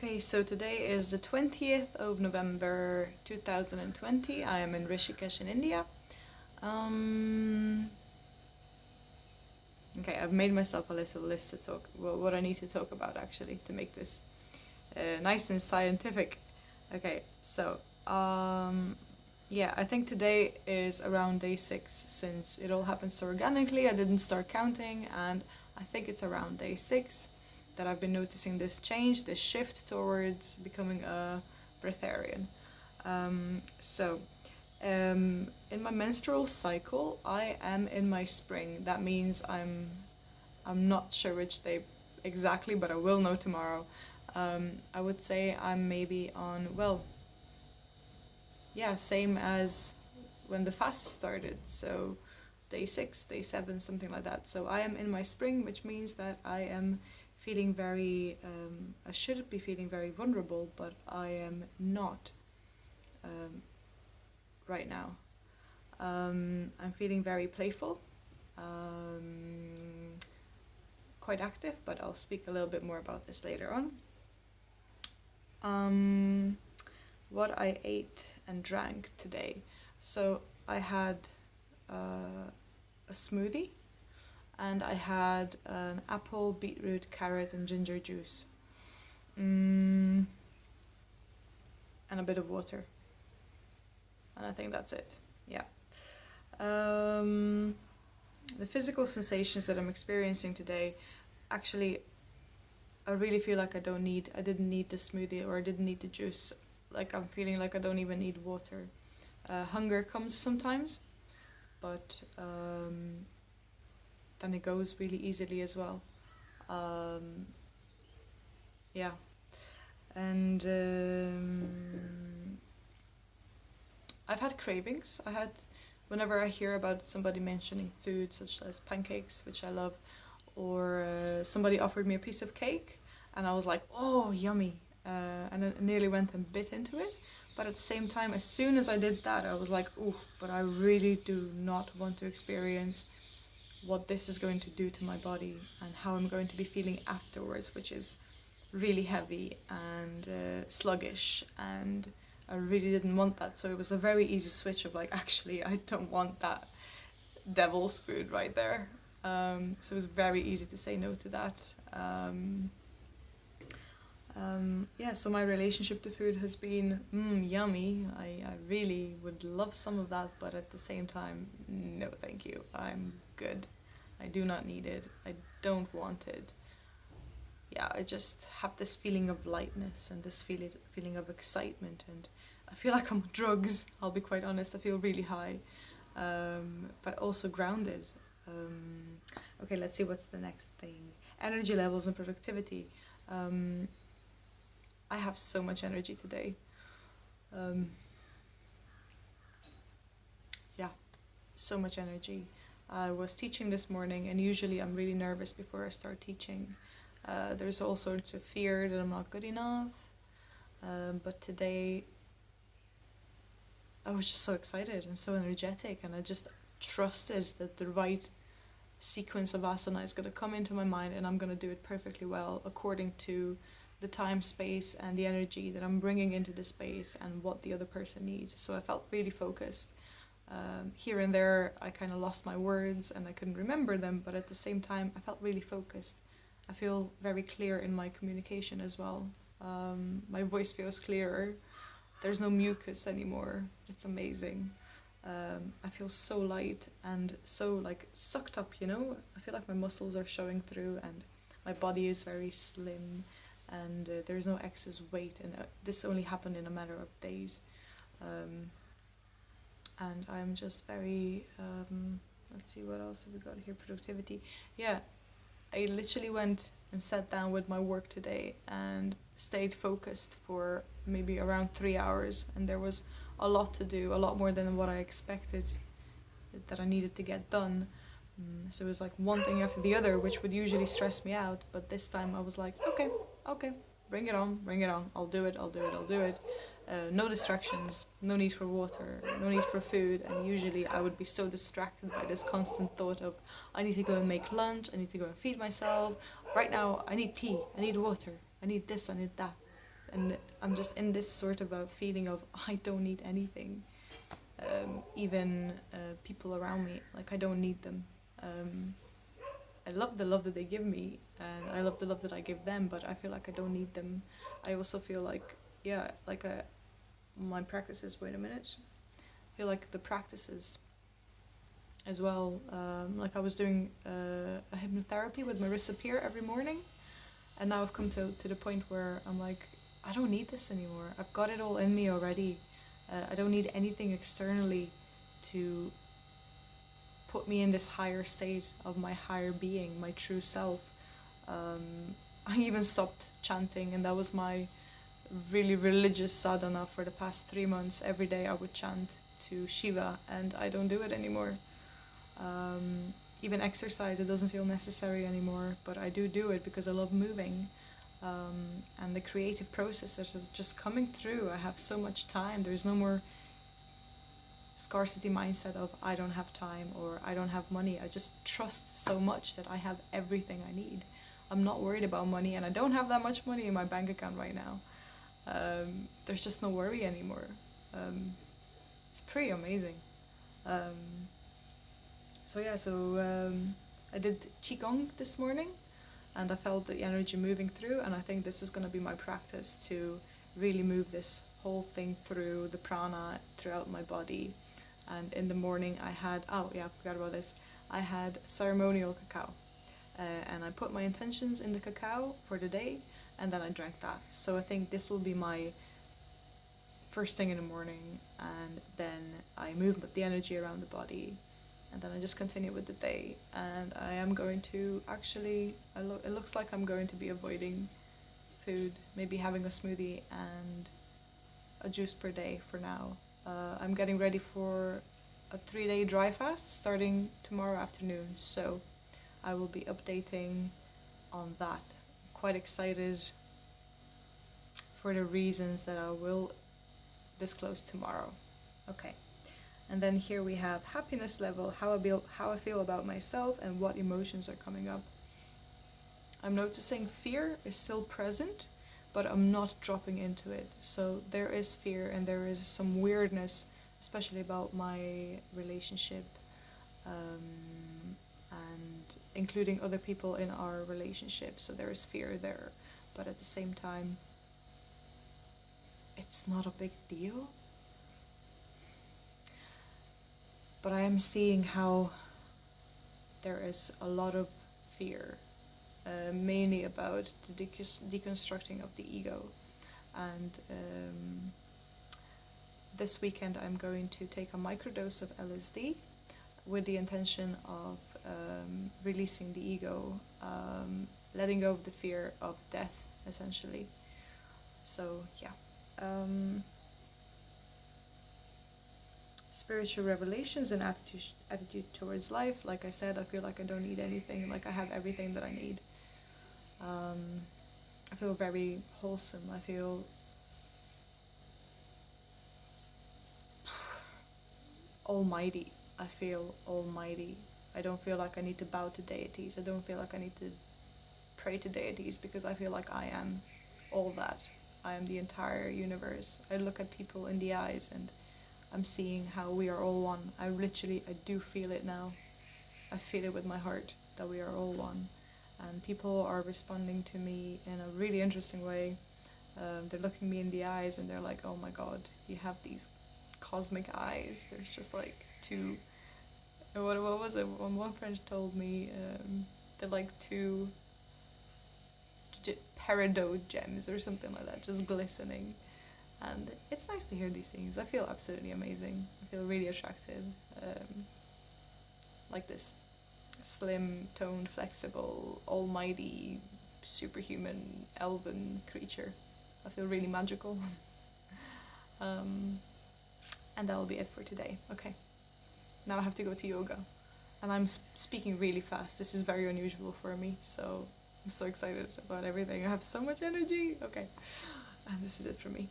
Okay, so today is the 20th of November 2020. I am in Rishikesh in India. Um, okay, I've made myself a little list to talk, well, what I need to talk about actually to make this nice and scientific. Okay, so yeah, I think today is around day 6 since it all happened so organically. I didn't start counting, and I think it's around day 6 that I've been noticing this change, this shift towards becoming a breatharian. In my menstrual cycle, I am in my spring. That means I'm not sure which day exactly, but I will know tomorrow. I would say I'm maybe on, well, yeah, same as when the fast started. So day 6, day 7, something like that. So I am in my spring, which means that I am feeling very, I should be feeling very vulnerable, but I am not um, right now. I'm feeling very playful, um, quite active, but I'll speak a little bit more about this later on. Um, what I ate and drank today. So I had a smoothie, and I had an apple, beetroot, carrot, and ginger juice, and a bit of water. And I think that's it. Yeah. Um, the physical sensations that I'm experiencing today, actually, I really feel like I didn't need the smoothie, or I didn't need the juice. Like I'm feeling like I don't even need water. Hunger comes sometimes, but then it goes really easily as well. Um, yeah, and I've had cravings. Whenever I hear about somebody mentioning food such as pancakes, which I love, or somebody offered me a piece of cake, and I was like, oh, yummy, and I nearly went and bit into it. But at the same time, as soon as I did that, I was like, oof, but I really do not want to experience what this is going to do to my body and how I'm going to be feeling afterwards, which is really heavy and sluggish, and I really didn't want that. So it was a very easy switch of like, actually, I don't want that devil's food right there. So it was very easy to say no to that. Yeah, so my relationship to food has been yummy. I really would love some of that, but at the same time, no, thank you. I'm good. I do not need it. I don't want it. Yeah, I just have this feeling of lightness and this feeling of excitement, and I feel like I'm on drugs. I'll be quite honest. I feel really high, but also grounded. Okay, let's see what's the next thing. Energy levels and productivity. I have so much energy today. Yeah, so much energy. I was teaching this morning, and usually I'm really nervous before I start teaching. There's all sorts of fear that I'm not good enough. But today I was just so excited and so energetic, and I just trusted that the right sequence of asana is going to come into my mind, and I'm going to do it perfectly well according to the time, space, and the energy that I'm bringing into the space and what the other person needs. So I felt really focused. Here and there, I kind of lost my words and I couldn't remember them, but at the same time, I felt really focused. I feel very clear in my communication as well. My voice feels clearer. There's no mucus anymore. It's amazing. I feel so light and so like sucked up, you know? I feel like my muscles are showing through, and my body is very slim, and there's no excess weight, and this only happened in a matter of days. And I'm just very, let's see, what else have we got here? Productivity. Yeah, I literally went and sat down with my work today and stayed focused for maybe around 3 hours, and there was a lot to do, a lot more than what I expected that I needed to get done. So it was like one thing after the other, which would usually stress me out, but this time I was like, okay, bring it on, I'll do it. No distractions, no need for water, no need for food, and usually I would be so distracted by this constant thought of, I need to go and make lunch, I need to go and feed myself, right now I need tea, I need water, I need this, I need that. and I'm just in this sort of a feeling of I don't need anything. Even people around me, like I don't need them. I love the love that they give me, and I love the love that I give them, but I feel like I don't need them. I also feel like, yeah, like my practices, wait a minute, I feel like the practices as well, like I was doing a hypnotherapy with Marissa Peer every morning, and now I've come to the point where I'm like, I don't need this anymore. I've got it all in me already. I don't need anything externally to put me in this higher state of my higher being, my true self. I even stopped chanting, and that was my really religious sadhana for the past 3 months. Every day I would chant to Shiva, and I don't do it anymore. Even exercise, it doesn't feel necessary anymore, but I do it because I love moving. And the creative process is just coming through. I have so much time. There's no more scarcity mindset of I don't have time or I don't have money. I just trust so much that I have everything I need. I'm not worried about money, and I don't have that much money in my bank account right now. There's just no worry anymore. It's pretty amazing. Um, so I did Qigong this morning, and I felt the energy moving through, and I think this is going to be my practice to really move this whole thing through the prana throughout my body. And in the morning I had, oh yeah, I forgot about this, I had ceremonial cacao, and I put my intentions in the cacao for the day, and then I drank that. So I think this will be my first thing in the morning, and then I move the energy around the body, and then I just continue with the day. And I am going to actually, it looks like I'm going to be avoiding food, maybe having a smoothie and a juice per day for now. I'm getting ready for a 3-day dry fast starting tomorrow afternoon, so I will be updating on that. I'm quite excited for the reasons that I will disclose tomorrow. Okay. And then here we have happiness level, how I feel about myself and what emotions are coming up. I'm noticing fear is still present, but I'm not dropping into it. So there is fear and there is some weirdness, especially about my relationship, and including other people in our relationship. So there is fear there, but at the same time, it's not a big deal. But I am seeing how there is a lot of fear, mainly about the deconstructing of the ego. And this weekend I'm going to take a microdose of LSD with the intention of releasing the ego, letting go of the fear of death, essentially. So yeah. Spiritual revelations and attitude towards life. Like I said, I feel like I don't need anything, like I have everything that I need. I feel very wholesome. I feel almighty. I feel almighty. I don't feel like I need to bow to deities. I don't feel like I need to pray to deities, because I feel like I am all that. I am the entire universe. I look at people in the eyes and I'm seeing how we are all one. I do feel it now. I feel it with my heart that we are all one. And people are responding to me in a really interesting way. They're looking me in the eyes and they're like, oh my god, you have these cosmic eyes. There's just like two, what was it? One friend told me, they're like two peridot gems or something like that, just glistening. And it's nice to hear these things. I feel absolutely amazing. I feel really attractive. Like this slim, toned, flexible, almighty, superhuman, elven creature. I feel really magical. And that will be it for today. Okay. Now I have to go to yoga. And I'm speaking really fast. This is very unusual for me, so I'm so excited about everything. I have so much energy. Okay. And this is it for me.